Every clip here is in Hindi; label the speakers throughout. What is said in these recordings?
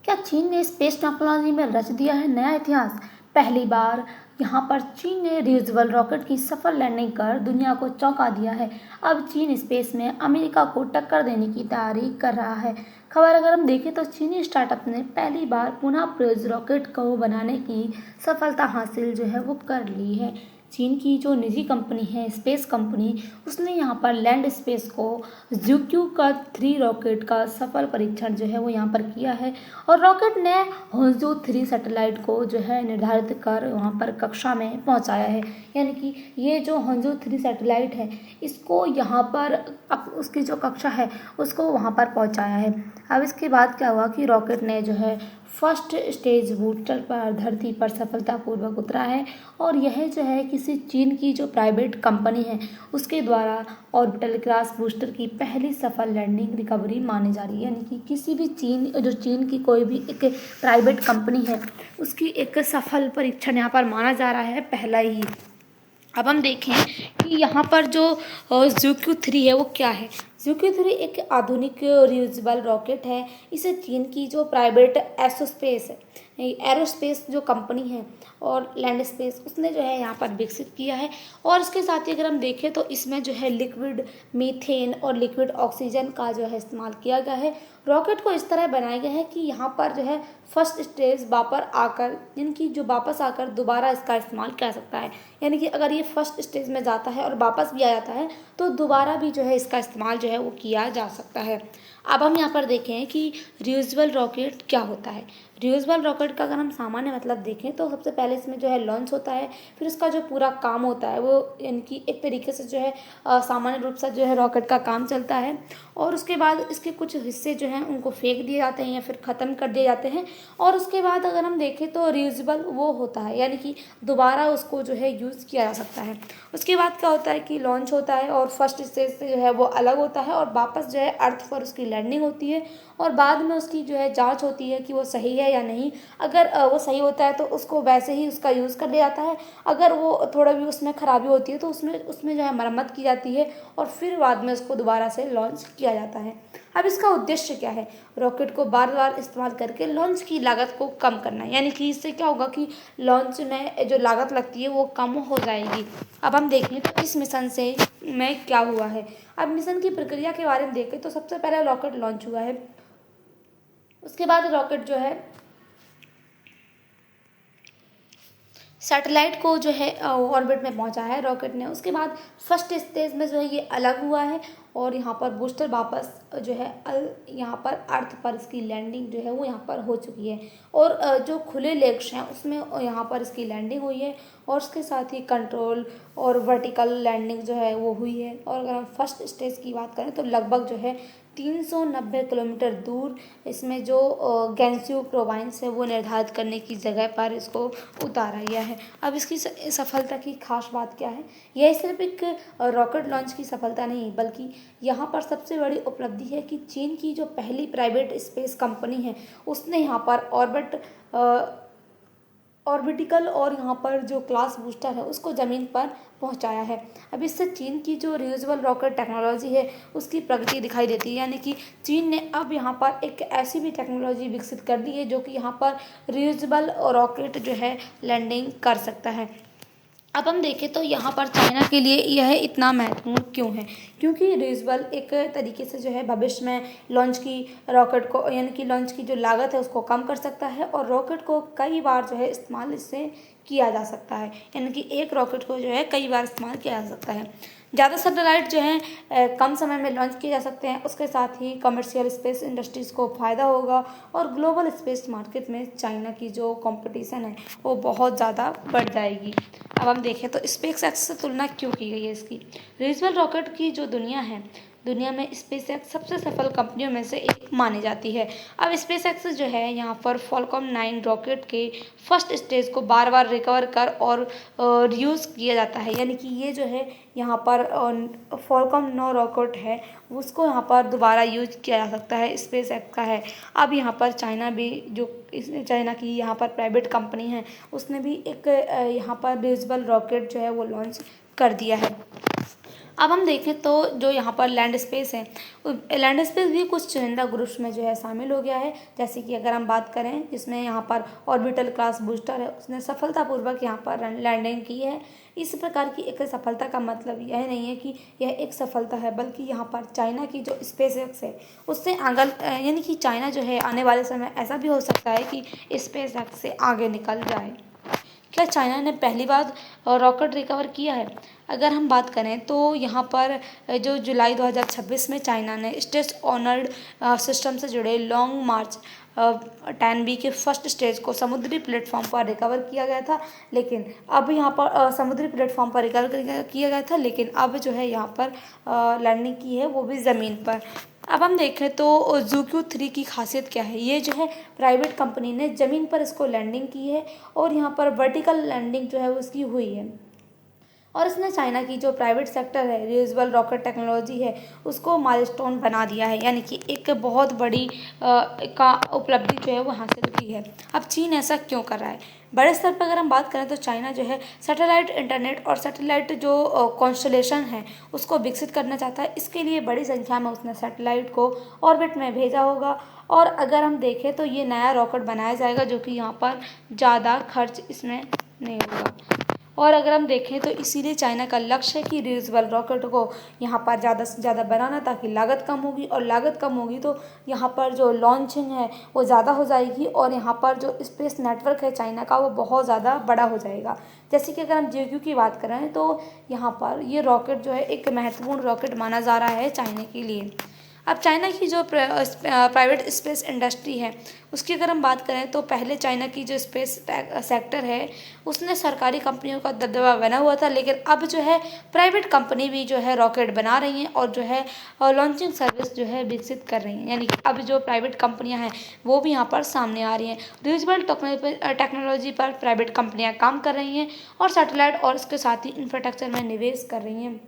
Speaker 1: क्या चीन ने स्पेस टेक्नोलॉजी में रच दिया है नया इतिहास? पहली बार यहाँ पर चीन ने रियूजेबल रॉकेट की सफल लैंडिंग कर दुनिया को चौंका दिया है। अब चीन स्पेस में अमेरिका को टक्कर देने की तैयारी कर रहा है। खबर अगर हम देखें तो चीनी स्टार्टअप ने पहली बार पुनः प्रयोज्य रॉकेट को बनाने की सफलता हासिल जो है वो कर ली है। चीन की जो निजी कंपनी है स्पेस कंपनी, उसने यहाँ पर लैंड स्पेस को ज़ुक्यू का 3 रॉकेट का सफल परीक्षण जो है वो यहाँ पर किया है। और रॉकेट ने होंजू 3 सैटेलाइट को जो है निर्धारित कर वहाँ पर कक्षा में पहुँचाया है। यानी कि ये जो होंजू 3 सैटेलाइट है, इसको यहाँ पर अब उसकी जो कक्षा है उसको वहाँ पर पहुँचाया है। अब इसके बाद क्या हुआ कि रॉकेट ने जो है फर्स्ट स्टेज बूस्टर पर धरती पर सफलतापूर्वक उतरा है। और यह जो है किसी चीन की जो प्राइवेट कंपनी है उसके द्वारा ऑर्बिटल क्रॉस बूस्टर की पहली सफल लैंडिंग रिकवरी मानी जा रही है। यानी कि किसी भी चीन की कोई भी एक प्राइवेट कंपनी है उसकी एक सफल परीक्षण यहाँ पर माना जा रहा है, पहला ही। अब हम देखें कि यहाँ पर जो ज़ुक्यू 3 है वो क्या है। ज़ुक्यू 3 एक आधुनिक रियूजेबल रॉकेट है। इसे चीन की जो प्राइवेट एरोस्पेस जो कंपनी है और लैंड स्पेस, उसने जो है यहाँ पर विकसित किया है। और उसके साथ ही अगर हम देखें तो इसमें जो है लिक्विड मीथेन और लिक्विड ऑक्सीजन का जो है इस्तेमाल किया गया है। रॉकेट को इस तरह बनाया गया है कि यहाँ पर जो है फर्स्ट स्टेज वापस आकर दोबारा इसका इस्तेमाल कर सकता है। यानी कि अगर ये फर्स्ट स्टेज में जाता है और वापस भी आ जाता है तो दोबारा भी जो है इसका इस्तेमाल जो है वो किया जा सकता है। अब हम यहाँ पर देखें कि रियूजेबल रॉकेट क्या होता है। रियूजेबल रॉकेट का अगर हम सामान्य मतलब देखें तो सबसे पहले इसमें जो है लॉन्च होता है, फिर इसका जो पूरा काम होता है वो यानी कि एक तरीके से जो है सामान्य रूप से जो है रॉकेट का काम चलता है। और उसके बाद इसके कुछ हिस्से जो हैं उनको फेंक दिए जाते हैं या फिर ख़त्म कर दिए जाते हैं। और उसके बाद अगर हम देखें तो रियूजेबल वो होता है, यानी कि दोबारा उसको जो है यूज़ किया जा सकता है। उसके बाद क्या होता है कि लॉन्च होता है और फर्स्ट स्टेज से जो है वो अलग होता है और वापस जो है अर्थ पर उसकी लैंडिंग होती है। और बाद में उसकी जो है जांच होती है कि वो सही है या नहीं। अगर वो सही होता है तो उसको वैसे ही उसका यूज़ कर लिया जाता है। अगर वो थोड़ा भी उसमें खराबी होती है तो उसमें जो है मरम्मत की जाती है और फिर बाद में उसको दोबारा से लॉन्च किया जाता है। अब इसका उद्देश्य क्या है? रॉकेट को बार बार इस्तेमाल करके लॉन्च की लागत को कम करना है। यानी कि इससे क्या होगा कि लॉन्च में जो लागत लगती है वो कम हो जाएगी। अब हम देखें तो इस मिशन से में क्या हुआ है। अब मिशन की प्रक्रिया के बारे में देखें तो सबसे पहले रॉकेट लॉन्च हुआ है। उसके बाद रॉकेट जो है सैटेलाइट को जो है ऑर्बिट में पहुंचा है रॉकेट ने। उसके बाद फर्स्ट स्टेज में जो है ये अलग हुआ है और यहाँ पर बूस्टर वापस जो है यहाँ पर अर्थ पर इसकी लैंडिंग जो है वो यहाँ पर हो चुकी है। और जो खुले लेग्स हैं उसमें यहाँ पर इसकी लैंडिंग हुई है। और उसके साथ ही कंट्रोल और वर्टिकल लैंडिंग जो है वो हुई है। और अगर हम फर्स्ट स्टेज की बात करें तो लगभग जो है 390 किलोमीटर दूर इसमें जो गैंसियो प्रोविंस है वो निर्धारित करने की जगह पर इसको उतारा गया है। अब इसकी सफलता की खास बात क्या है? यह सिर्फ एक रॉकेट लॉन्च की सफलता नहीं बल्कि यहाँ पर सबसे बड़ी उपलब्धि है कि चीन की जो पहली प्राइवेट स्पेस कंपनी है उसने यहाँ पर ऑर्बिटिकल और यहाँ पर जो क्लास बूस्टर है उसको ज़मीन पर पहुँचाया है। अब इससे चीन की जो रियूजेबल रॉकेट टेक्नोलॉजी है उसकी प्रगति दिखाई देती है। यानी कि चीन ने अब यहाँ पर एक ऐसी भी टेक्नोलॉजी विकसित कर दी है जो कि यहाँ पर रियूजेबल रॉकेट जो है लैंडिंग कर सकता है। अब हम देखें तो यहाँ पर चाइना के लिए यह इतना महत्वपूर्ण क्यों है? क्योंकि रियूजेबल एक तरीके से जो है भविष्य में लॉन्च की रॉकेट को यानी कि लॉन्च की जो लागत है उसको कम कर सकता है और रॉकेट को कई बार जो है इस्तेमाल इससे किया जा सकता है। यानी कि एक रॉकेट को जो है कई बार इस्तेमाल किया जा सकता है। ज़्यादा सैटेलाइट जो हैं कम समय में लॉन्च किए जा सकते हैं। उसके साथ ही कमर्शियल स्पेस इंडस्ट्रीज़ को फ़ायदा होगा और ग्लोबल स्पेस मार्केट में चाइना की जो कंपटीशन है वो बहुत ज़्यादा बढ़ जाएगी। अब हम देखें तो स्पेस एक्स से तुलना क्यों की गई है इसकी। रियूजेबल रॉकेट की जो दुनिया में स्पेस एक्स सबसे सफल कंपनियों में से एक मानी जाती है। अब स्पेस एक्स जो है यहाँ पर फॉल्कन 9 रॉकेट के फर्स्ट स्टेज को बार बार रिकवर कर और रीयूज़ किया जाता है। यानी कि ये जो है यहाँ पर फॉल्कन 9 रॉकेट है उसको यहाँ पर दोबारा यूज किया जा सकता है, स्पेस एक्स का है। अब यहाँ पर चाइना भी चाइना की यहाँ पर प्राइवेट कंपनी है उसने भी एक यहाँ पर रियूजेबल रॉकेट जो है वो लॉन्च कर दिया है। अब हम देखें तो जो यहाँ पर लैंड स्पेस है, लैंड स्पेस भी कुछ चुनिंदा ग्रुप्स में जो है शामिल हो गया है। जैसे कि अगर हम बात करें, जिसमें यहाँ पर ऑर्बिटल क्लास बूस्टर है, उसने सफलतापूर्वक यहाँ पर लैंडिंग की है। इस प्रकार की एक सफलता का मतलब यह नहीं है कि यह एक सफलता है, बल्कि यहाँ पर चाइना की जो स्पेस एक्स है उससे आगे, यानी कि चाइना जो है आने वाले समय ऐसा भी हो सकता है कि स्पेस एक्स से आगे निकल जाए। क्या चाइना ने पहली बार रॉकेट रिकवर किया है? अगर हम बात करें तो यहाँ पर जो जुलाई 2026 में चाइना ने स्टेज ऑनर्ड सिस्टम से जुड़े लॉन्ग मार्च 10B के फर्स्ट स्टेज को समुद्री प्लेटफॉर्म पर रिकवर किया गया था। लेकिन अब यहाँ पर समुद्री प्लेटफॉर्म पर रिकवर किया गया था, लेकिन अब जो है यहाँ पर लैंडिंग की है, वो भी ज़मीन पर। अब हम देखें तो ZooQ-3 की खासियत क्या है। ये जो है प्राइवेट कंपनी ने ज़मीन पर इसको लैंडिंग की है और यहाँ पर वर्टिकल लैंडिंग जो है उसकी हुई है। और इसने चाइना की जो प्राइवेट सेक्टर है, रियूजेबल रॉकेट टेक्नोलॉजी है, उसको माइलस्टोन बना दिया है, यानी कि एक बहुत बड़ी का उपलब्धि जो है वो हासिल की है। अब चीन ऐसा क्यों कर रहा है? बड़े स्तर पर अगर हम बात करें तो चाइना जो है सैटेलाइट इंटरनेट और सैटेलाइट जो कॉन्स्टलेशन है उसको विकसित करना चाहता है। इसके लिए बड़ी संख्या में उसने सैटेलाइट को ऑर्बिट में भेजा होगा। और अगर हम देखें तो ये नया रॉकेट बनाया जाएगा जो कि यहाँ पर ज़्यादा खर्च इसमें नहीं होगा। और अगर हम देखें तो इसीलिए चाइना का लक्ष्य है कि रियूजेबल रॉकेट को यहाँ पर ज़्यादा से ज़्यादा बनाना, ताकि लागत कम होगी, और लागत कम होगी तो यहाँ पर जो लॉन्चिंग है वो ज़्यादा हो जाएगी, और यहाँ पर जो स्पेस नेटवर्क है चाइना का वो बहुत ज़्यादा बड़ा हो जाएगा। जैसे कि अगर हम JQ की बात करें तो यहाँ पर ये रॉकेट जो है एक महत्वपूर्ण रॉकेट माना जा रहा है चाइना के लिए। अब चाइना की जो प्राइवेट स्पेस इंडस्ट्री है उसकी अगर हम बात करें तो पहले चाइना की जो स्पेस सेक्टर है उसने सरकारी कंपनियों का दबदबा बना हुआ था, लेकिन अब जो है प्राइवेट कंपनी भी जो है रॉकेट बना रही हैं और जो है लॉन्चिंग सर्विस जो है विकसित कर रही हैं। यानी कि अब जो प्राइवेट कंपनियां हैं वो भी यहाँ पर सामने आ रही हैं। रियूजेबल टेक्नोलॉजी पर प्राइवेट कंपनियां काम कर रही हैं और सैटेलाइट और इसके साथ ही इंफ्रास्ट्रक्चर में निवेश कर रही हैं।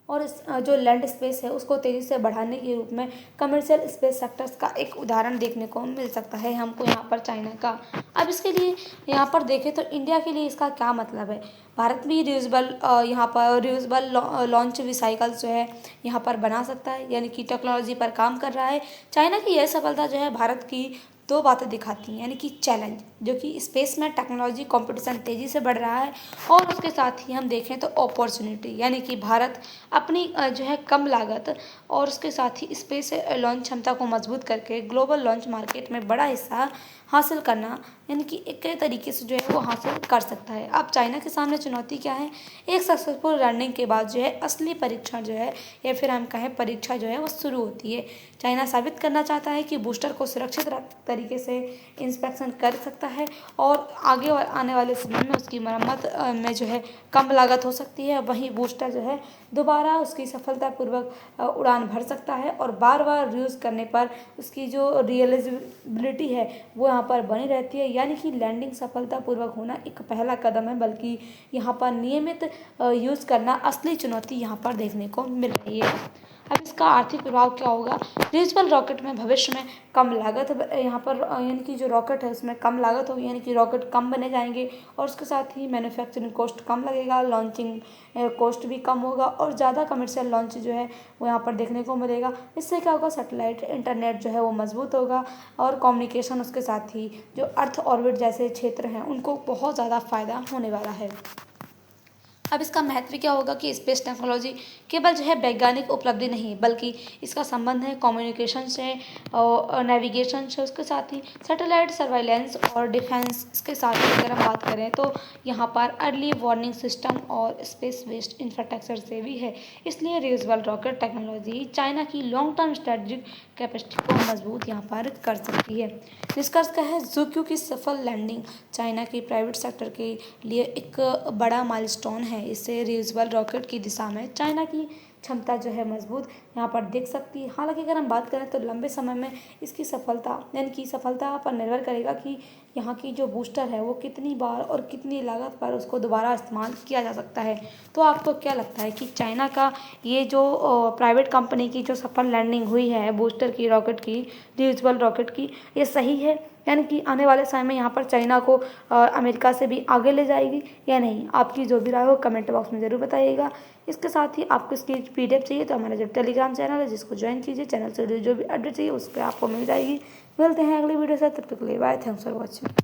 Speaker 1: और इस जो लैंड स्पेस है उसको तेज़ी से बढ़ाने के रूप में कमर्शियल स्पेस सेक्टर्स का एक उदाहरण देखने को मिल सकता है हमको यहाँ पर चाइना का। अब इसके लिए यहाँ पर देखें तो इंडिया के लिए इसका क्या मतलब है। भारत भी रियूजेबल लॉन्च रिसाइकल्स जो है यहाँ पर बना सकता है, यानी कि टेक्नोलॉजी पर काम कर रहा है। चाइना की यह सफलता जो है भारत की दो बातें दिखाती हैं, यानी कि चैलेंज, जो कि स्पेस में टेक्नोलॉजी कंपटीशन तेज़ी से बढ़ रहा है, और उसके साथ ही हम देखें तो अपॉर्चुनिटी, यानी कि भारत अपनी जो है कम लागत और उसके साथ ही स्पेस लॉन्च क्षमता को मजबूत करके ग्लोबल लॉन्च मार्केट में बड़ा हिस्सा हासिल करना, यानी कि एक तरीके से जो है वो हासिल कर सकता है। अब चाइना के सामने चुनौती क्या है? एक सक्सेसफुल लर्निंग के बाद जो है असली परीक्षण जो है, या फिर हम कहें परीक्षा जो है वो शुरू होती है। चाइना साबित करना चाहता है कि बूस्टर को सुरक्षित तरीके से इंस्पेक्शन कर सकता है और आगे आने वाले समय में उसकी मरम्मत में जो है कम लागत हो सकती है। वहीं बूस्टर जो है दोबारा उसकी सफलतापूर्वक उड़ान भर सकता है और बार बार यूज़ करने पर उसकी जो रियलाइजेबिलिटी है वो यहाँ पर बनी रहती है। यानी कि लैंडिंग सफलतापूर्वक होना एक पहला कदम है, बल्कि यहाँ पर नियमित यूज़ करना असली चुनौती यहाँ पर देखने को मिल रही है। अब इसका आर्थिक प्रभाव क्या होगा? रियूजेबल रॉकेट में भविष्य में कम लागत यहाँ पर, यानी कि जो रॉकेट है उसमें कम लागत होगी, यानी कि रॉकेट कम बने जाएंगे और उसके साथ ही मैन्युफैक्चरिंग कॉस्ट कम लगेगा, लॉन्चिंग कॉस्ट भी कम होगा और ज़्यादा कमर्शियल लॉन्च जो है वो यहाँ पर देखने को मिलेगा। इससे क्या होगा? सैटेलाइट इंटरनेट जो है वो मजबूत होगा और कम्युनिकेशन, उसके साथ ही जो अर्थ ऑर्बिट जैसे क्षेत्र हैं उनको बहुत ज़्यादा फायदा होने वाला है। अब इसका महत्व क्या होगा कि स्पेस टेक्नोलॉजी केवल जो है वैज्ञानिक उपलब्धि नहीं, बल्कि इसका संबंध है कम्युनिकेशन से और नेविगेशन से, उसके साथ ही सैटेलाइट सर्वाइलेंस और डिफेंस। इसके साथ ही अगर हम बात करें तो यहाँ पर अर्ली वार्निंग सिस्टम और स्पेस वेस्ट इंफ्रास्ट्रक्चर से भी है। इसलिए रियूजेबल रॉकेट टेक्नोलॉजी चाइना की लॉन्ग टर्म स्ट्रेटजिक कैपेसिटी को मजबूत यहाँ पर कर सकती है। निष्कर्ष क्या है? ZooQ की सफल लैंडिंग चाइना की प्राइवेट सेक्टर के लिए एक बड़ा माइलस्टोन है। इससे रियूजेबल रॉकेट की दिशा में चाइना की क्षमता जो है मजबूत यहाँ पर दिख सकती है। हालांकि अगर हम बात करें तो लंबे समय में इसकी सफलता, यानी कि सफलता पर निर्भर करेगा कि यहाँ की जो बूस्टर है वो कितनी बार और कितनी लागत पर उसको दोबारा इस्तेमाल किया जा सकता है। तो आपको क्या लगता है कि चाइना का ये जो प्राइवेट कंपनी की जो सफल लैंडिंग हुई है बूस्टर की, रॉकेट की, रियूजेबल रॉकेट की, ये सही है? यानी कि आने वाले समय में यहाँ पर चाइना को अमेरिका से भी आगे ले जाएगी या नहीं? आपकी जो भी राय हो कमेंट बॉक्स में ज़रूर बताइएगा। इसके साथ ही आपको इसकी PDF चाहिए तो हमारा जो टेलीग्राम चैनल है जिसको ज्वाइन कीजिए, चैनल से जो भी अपडेट चाहिए उस पर आपको मिल जाएगी। मिलते हैं अगली वीडियो से, तब तक के लिए बाय, थैंक्स फॉर वॉचिंग।